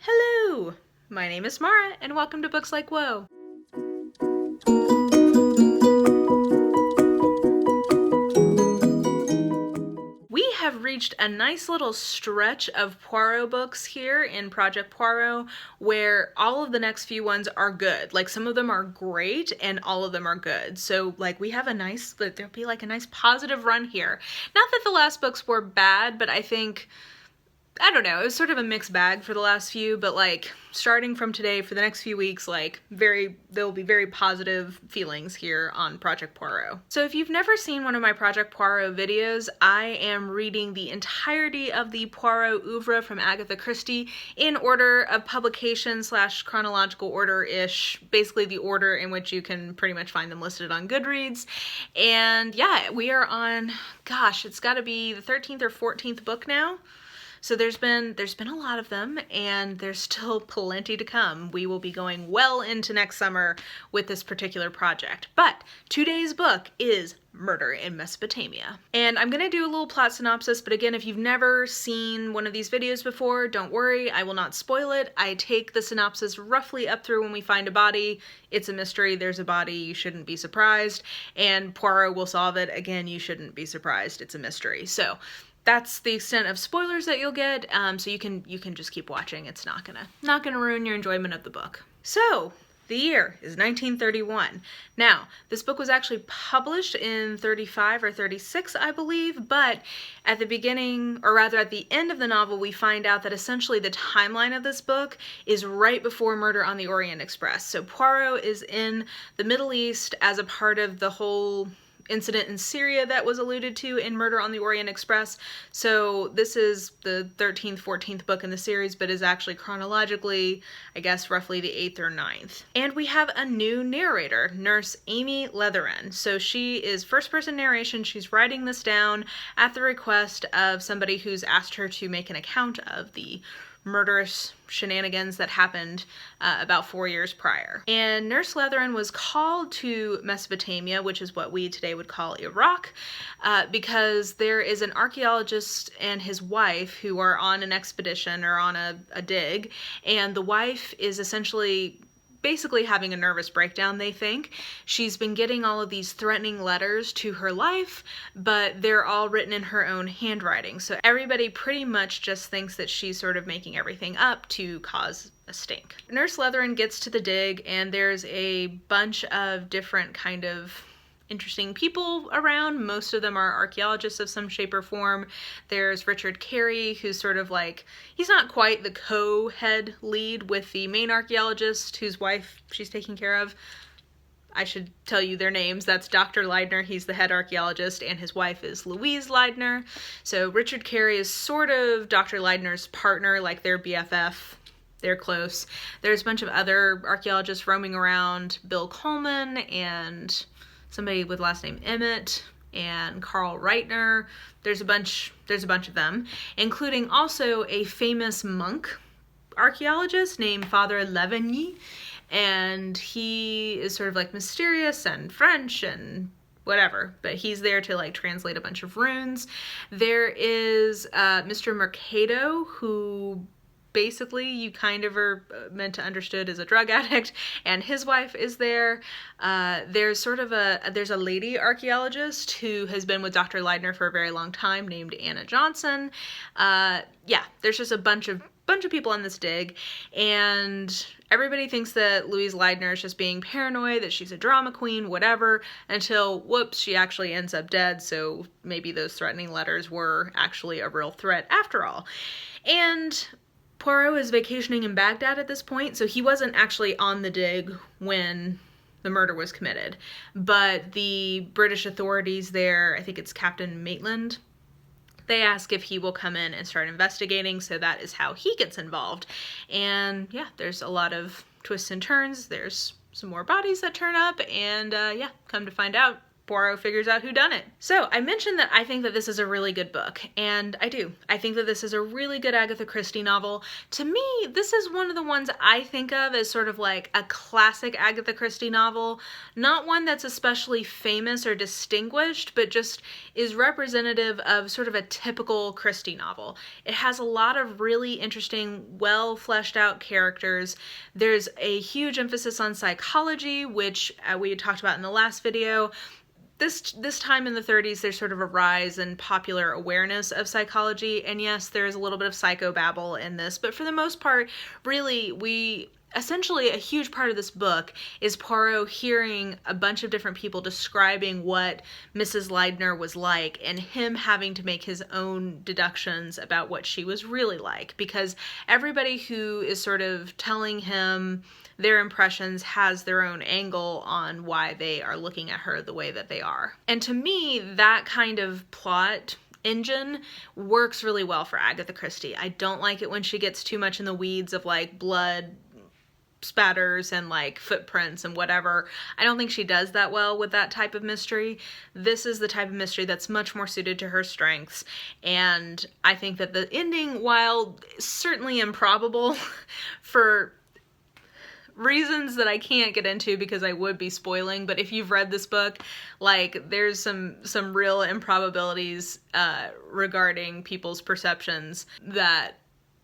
Hello! My name is Mara, and welcome to Books Like Whoa. We have reached a nice little stretch of Poirot books here in Project Poirot where all of the next few ones are good. Like, some of them are great and all of them are good. So, like, we have there'll be like a nice positive run here. Not that the last books were bad, but I don't know, it was sort of a mixed bag for the last few, but like starting from today for the next few weeks, like there'll be very positive feelings here on Project Poirot. So if you've never seen one of my Project Poirot videos, I am reading the entirety of the Poirot oeuvre from Agatha Christie in order of publication / chronological order-ish, basically the order in which you can pretty much find them listed on Goodreads. And yeah, we are on, gosh, it's gotta be the 13th or 14th book now. So there's been a lot of them, and there's still plenty to come. We will be going well into next summer with this particular project. But today's book is Murder in Mesopotamia. And I'm gonna do a little plot synopsis, but again, if you've never seen one of these videos before, don't worry, I will not spoil it. I take the synopsis roughly up through when we find a body. It's a mystery, there's a body, you shouldn't be surprised. And Poirot will solve it. Again, you shouldn't be surprised, it's a mystery. So that's the extent of spoilers that you'll get, so you can just keep watching. It's not gonna ruin your enjoyment of the book. So, the year is 1931. Now, this book was actually published in 35 or 36, I believe, but at the beginning, or rather at the end of the novel, we find out that essentially the timeline of this book is right before Murder on the Orient Express. So Poirot is in the Middle East as a part of the whole incident in Syria that was alluded to in Murder on the Orient Express. So this is the 13th, 14th book in the series, but is actually chronologically, I guess, roughly the 8th or 9th. And we have a new narrator, Nurse Amy Leatheren. So she is first-person narration. She's writing this down at the request of somebody who's asked her to make an account of the murderous shenanigans that happened about 4 years prior. And Nurse Leatheren was called to Mesopotamia, which is what we today would call Iraq, because there is an archaeologist and his wife who are on an expedition or on a dig, and the wife is essentially basically having a nervous breakdown, they think. She's been getting all of these threatening letters to her life, but they're all written in her own handwriting. So everybody pretty much just thinks that she's sort of making everything up to cause a stink. Nurse Leatheren gets to the dig, and there's a bunch of different kind of interesting people around. Most of them are archaeologists of some shape or form. There's Richard Carey, who's sort of like, he's not quite the co-head lead with the main archaeologist whose wife she's taking care of. I should tell you their names. That's Dr. Leidner, he's the head archaeologist, and his wife is Louise Leidner. So Richard Carey is sort of Dr. Leidner's partner, like their BFF. They're close. There's a bunch of other archaeologists roaming around, Bill Coleman and somebody with last name Emmett, and Carl Reitner. There's a bunch of them, including also a famous monk archaeologist named Father Levigny, and he is sort of like mysterious and French and whatever, but he's there to like translate a bunch of runes. There is Mr. Mercado, who basically you kind of are meant to understood as a drug addict, and his wife is there. There's a lady archaeologist who has been with Dr. Leidner for a very long time named Anna Johnson. Yeah, there's just a bunch of people on this dig, and everybody thinks that Louise Leidner is just being paranoid, that she's a drama queen, whatever, until, whoops, she actually ends up dead, so maybe those threatening letters were actually a real threat after all. And Poirot is vacationing in Baghdad at this point, so he wasn't actually on the dig when the murder was committed. But the British authorities there, I think it's Captain Maitland, they ask if he will come in and start investigating, so that is how he gets involved. And yeah, there's a lot of twists and turns. There's some more bodies that turn up, and yeah, come to find out, Poirot figures out who done it. So I mentioned that I think that this is a really good book, and I do. I think that this is a really good Agatha Christie novel. To me, this is one of the ones I think of as sort of like a classic Agatha Christie novel, not one that's especially famous or distinguished, but just is representative of sort of a typical Christie novel. It has a lot of really interesting, well fleshed out characters. There's a huge emphasis on psychology, which we had talked about in the last video. This time in the 30s, there's sort of a rise in popular awareness of psychology, and yes, there's a little bit of psychobabble in this, but for the most part, really, essentially a huge part of this book is Poirot hearing a bunch of different people describing what Mrs. Leidner was like, and him having to make his own deductions about what she was really like, because everybody who is sort of telling him their impressions has their own angle on why they are looking at her the way that they are. And to me, that kind of plot engine works really well for Agatha Christie. I don't like it when she gets too much in the weeds of like blood spatters and like footprints and whatever. I don't think she does that well with that type of mystery. This is the type of mystery that's much more suited to her strengths, and I think that the ending, while certainly improbable for reasons that I can't get into because I would be spoiling, but if you've read this book, like, there's some real improbabilities regarding people's perceptions that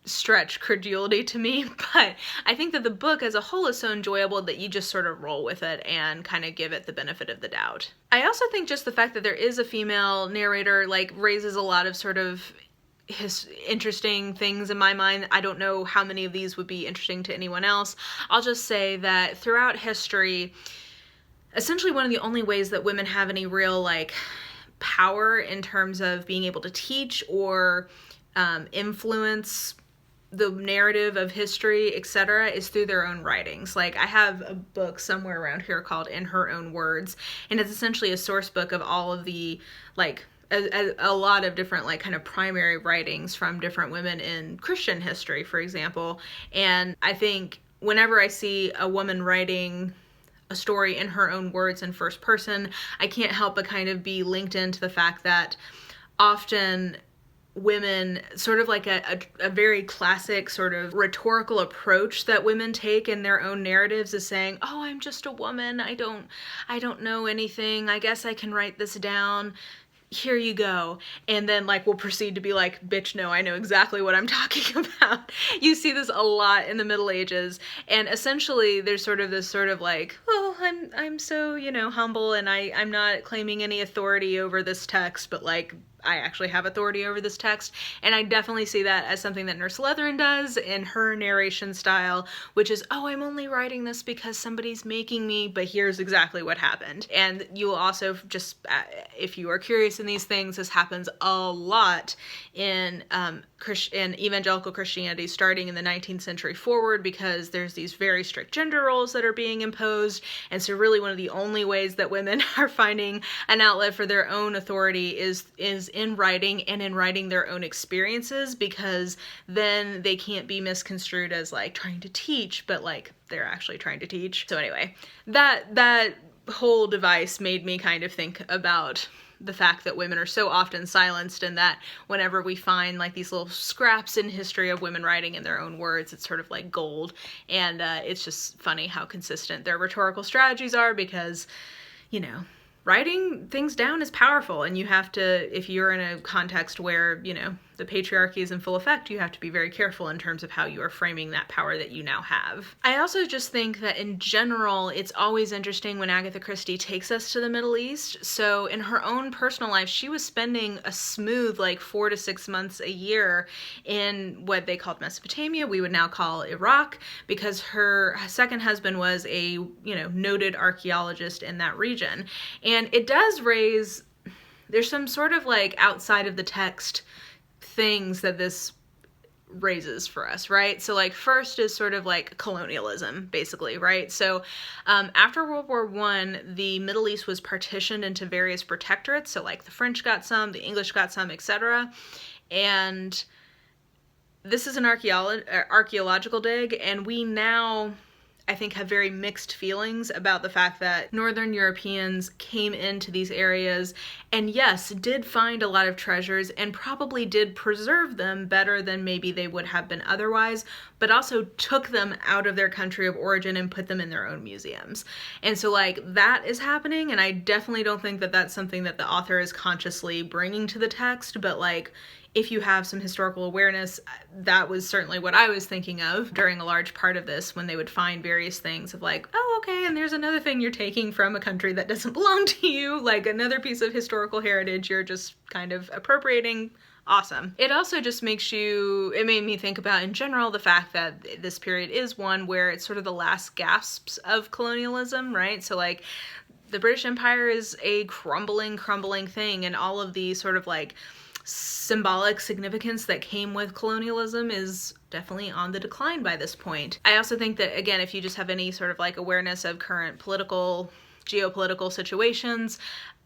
stretch credulity to me, but I think that the book as a whole is so enjoyable that you just sort of roll with it and kind of give it the benefit of the doubt. I also think just the fact that there is a female narrator, like, raises a lot of sort of interesting things in my mind. I don't know how many of these would be interesting to anyone else. I'll just say that throughout history, essentially one of the only ways that women have any real, like, power in terms of being able to teach or influence the narrative of history, etc., is through their own writings. Like, I have a book somewhere around here called In Her Own Words, and it's essentially a source book of all of the, like, a lot of different, like, kind of primary writings from different women in Christian history, for example. And I think whenever I see a woman writing a story in her own words in first person, I can't help but kind of be linked into the fact that often women, sort of like a very classic sort of rhetorical approach that women take in their own narratives is saying, oh, I'm just a woman, I don't know anything, I guess I can write this down, here you go. And then, like, we'll proceed to be like, bitch, no, I know exactly what I'm talking about. You see this a lot in the Middle Ages, and essentially there's sort of this sort of like, oh, I'm so, you know, humble, and I'm not claiming any authority over this text, but, like, I actually have authority over this text. And I definitely see that as something that Nurse Leathern does in her narration style, which is, oh, I'm only writing this because somebody's making me, but here's exactly what happened. And you will also just, if you are curious in these things, this happens a lot in evangelical Christianity starting in the 19th century forward, because there's these very strict gender roles that are being imposed. And so really one of the only ways that women are finding an outlet for their own authority is in writing, and in writing their own experiences, because then they can't be misconstrued as, like, trying to teach, but, like, they're actually trying to teach. So anyway, that whole device made me kind of think about the fact that women are so often silenced, and that whenever we find, like, these little scraps in history of women writing in their own words, it's sort of like gold. And it's just funny how consistent their rhetorical strategies are, because, you know, writing things down is powerful, and you have to, if you're in a context where, you know, the patriarchy is in full effect, you have to be very careful in terms of how you are framing that power that you now have. I also just think that in general, it's always interesting when Agatha Christie takes us to the Middle East. So in her own personal life, she was spending a smooth, like, 4 to 6 months a year in what they called Mesopotamia, we would now call Iraq, because her second husband was a, you know, noted archaeologist in that region. And it does raise, there's some sort of, like, outside of the text things that this raises for us, right? So, like, first is sort of like colonialism, basically, right? So after World War I, the Middle East was partitioned into various protectorates. So, like, the French got some, the English got some, etc. And this is an archaeological dig, and we now, I think, have very mixed feelings about the fact that Northern Europeans came into these areas and, yes, did find a lot of treasures and probably did preserve them better than maybe they would have been otherwise, but also took them out of their country of origin and put them in their own museums. And so, like, that is happening, and I definitely don't think that that's something that the author is consciously bringing to the text, but, like, if you have some historical awareness, that was certainly what I was thinking of during a large part of this, when they would find various things of like, oh, okay, and there's another thing you're taking from a country that doesn't belong to you, like another piece of historical heritage you're just kind of appropriating. Awesome. It also just makes you, it made me think about in general the fact that this period is one where it's sort of the last gasps of colonialism, right? So like the British Empire is a crumbling thing, and all of the sort of like symbolic significance that came with colonialism is definitely on the decline by this point. I also think that, again, if you just have any sort of like awareness of current geopolitical situations,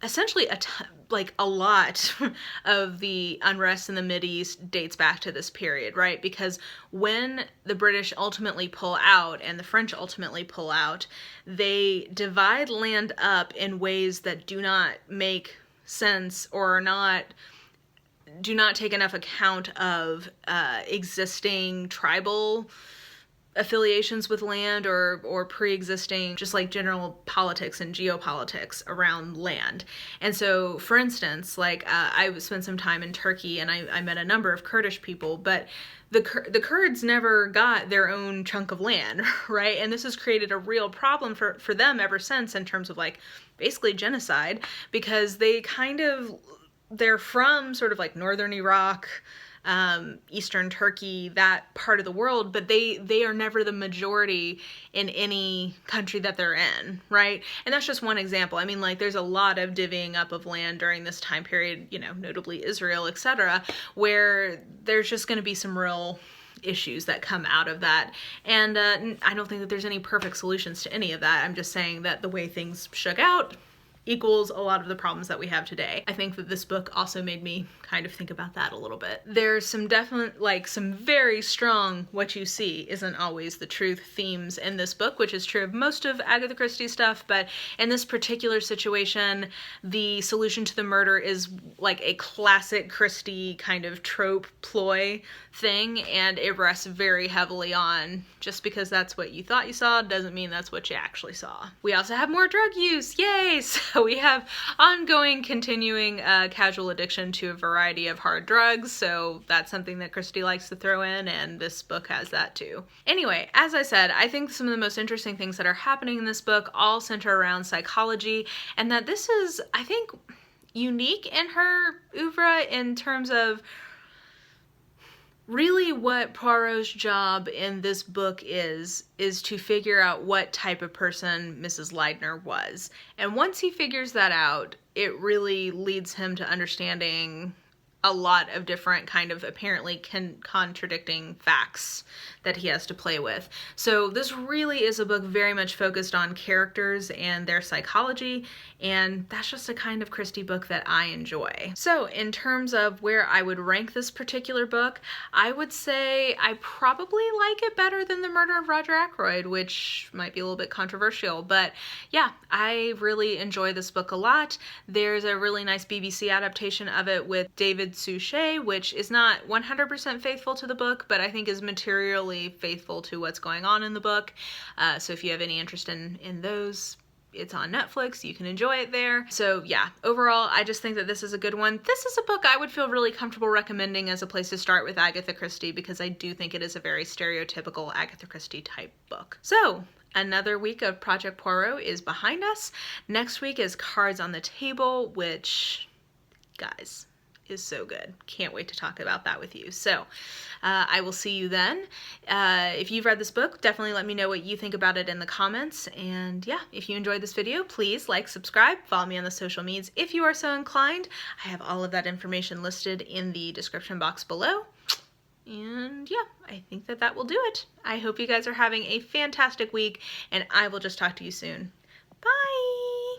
essentially a lot of the unrest in the Mideast dates back to this period, right? Because when the British ultimately pull out and the French ultimately pull out, they divide land up in ways that do not make sense or do not take enough account of existing tribal affiliations with land or pre-existing just like general politics and geopolitics around land. And so, for instance, like I spent some time in Turkey and I met a number of Kurdish people, but the Kurds never got their own chunk of land, right? And this has created a real problem for them ever since, in terms of like basically genocide, because they're from sort of like northern Iraq, eastern Turkey, that part of the world, but they are never the majority in any country that they're in, right? And that's just one example. I mean, like, there's a lot of divvying up of land during this time period, you know, notably Israel, etc., where there's just going to be some real issues that come out of that. And I don't think that there's any perfect solutions to any of that. I'm just saying that the way things shook out equals a lot of the problems that we have today. I think that this book also made me kind of think about that a little bit. There's some definite, like, some very strong what you see isn't always the truth themes in this book, which is true of most of Agatha Christie stuff, but in this particular situation, the solution to the murder is like a classic Christie kind of trope ploy thing, and it rests very heavily on just because that's what you thought you saw doesn't mean that's what you actually saw. We also have more drug use, yay! So we have ongoing, continuing casual addiction to a variety of hard drugs, so that's something that Christie likes to throw in, and this book has that too. Anyway, as I said, I think some of the most interesting things that are happening in this book all center around psychology, and that this is, I think, unique in her oeuvre in terms of really what Poirot's job in this book is to figure out what type of person Mrs. Leidner was. And once he figures that out, it really leads him to understanding a lot of different kind of apparently contradicting facts that he has to play with. So this really is a book very much focused on characters and their psychology, and that's just a kind of Christie book that I enjoy. So in terms of where I would rank this particular book, I would say I probably like it better than The Murder of Roger Ackroyd, which might be a little bit controversial, but yeah, I really enjoy this book a lot. There's a really nice BBC adaptation of it with David Suchet, which is not 100% faithful to the book, but I think is materially faithful to what's going on in the book. So if you have any interest in those, it's on Netflix. You can enjoy it there. So yeah, overall, I just think that this is a good one. This is a book I would feel really comfortable recommending as a place to start with Agatha Christie, because I do think it is a very stereotypical Agatha Christie type book. So another week of Project Poirot is behind us. Next week is Cards on the Table, which, guys, is so good. Can't wait to talk about that with you. So I will see you then. If you've read this book, definitely let me know what you think about it in the comments. And yeah, if you enjoyed this video, please like, subscribe, follow me on the social medias if you are so inclined. I have all of that information listed in the description box below. And yeah, I think that will do it. I hope you guys are having a fantastic week, and I will just talk to you soon. Bye!